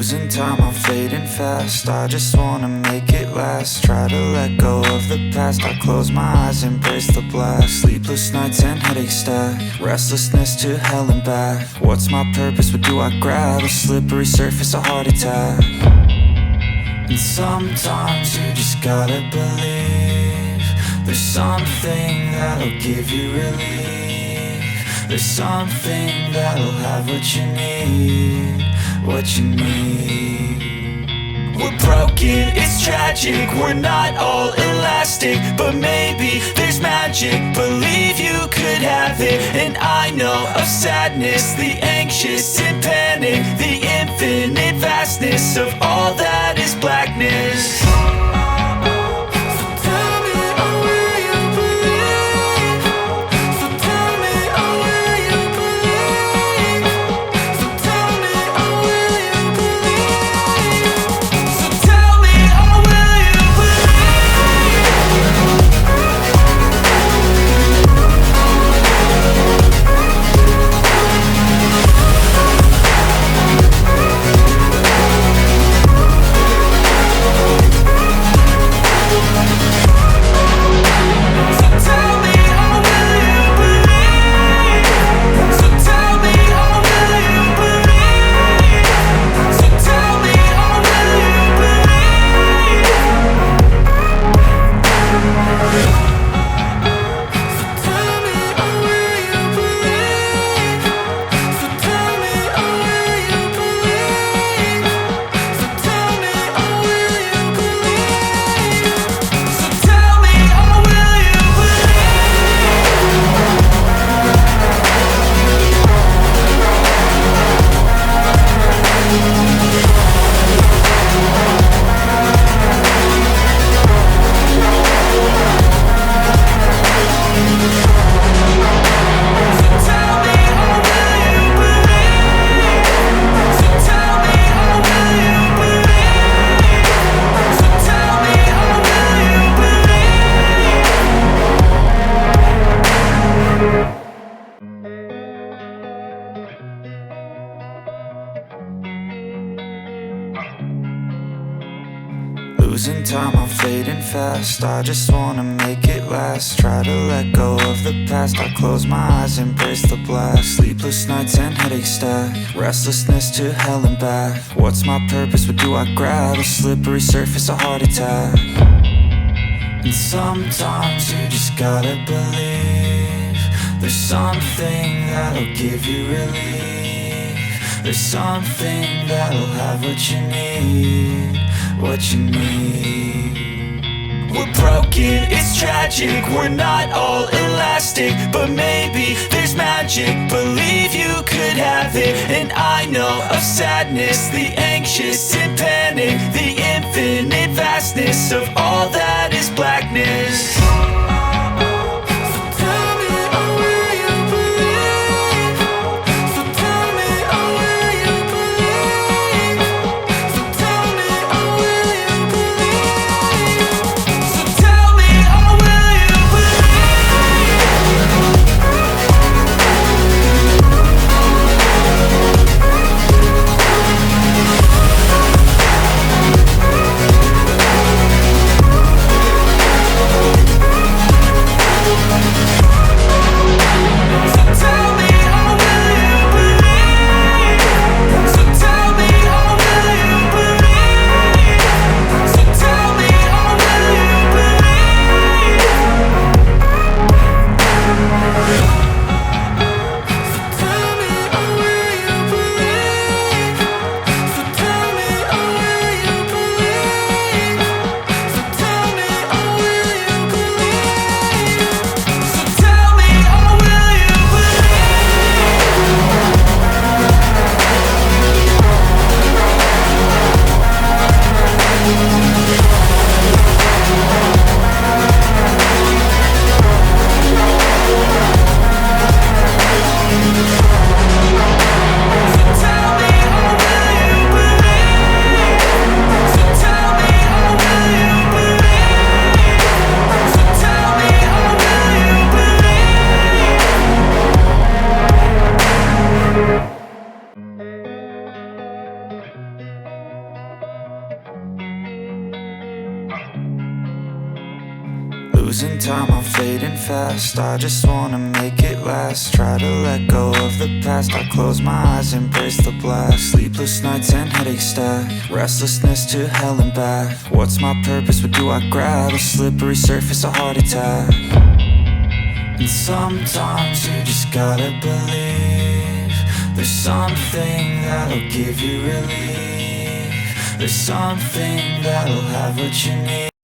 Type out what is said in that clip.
Losing time, I'm fading fast. I just wanna make it last. Try to let go of the past. I close my eyes, embrace the blast. Sleepless nights and headaches stack. Restlessness to hell and back. What's my purpose? What do I grab? A slippery surface, a heart attack. And sometimes you just gotta believe there's something that'll give you relief. There's something that'll have what you need, what you need. We're broken, it's tragic, we're not all elastic, but maybe there's magic. Believe you could have it, and I know of sadness, the anxious and panic, the infinite vastness of all that is blackness. Losing time, I'm fading fast. I just wanna make it last. Try to let go of the past. I close my eyes, embrace the blast. Sleepless nights and headaches stack. Restlessness to hell and back. What's my purpose? What do I grab? A slippery surface, a heart attack. And sometimes you just gotta believe there's something that'll give you relief. There's something that'll have what you need, what you need. We're broken, it's tragic, we're not all elastic, but maybe there's magic. Believe you could have it, and I know of sadness, the anxious and panic, the infinite vastness of all that is blackness. Losing time, I'm fading fast. I just wanna make it last. Try to let go of the past. I close my eyes, embrace the blast. Sleepless nights and headaches stack. Restlessness to hell and back. What's my purpose? What do I grab? A slippery surface, a heart attack. And sometimes you just gotta believe there's something that'll give you relief. There's something that'll have what you need.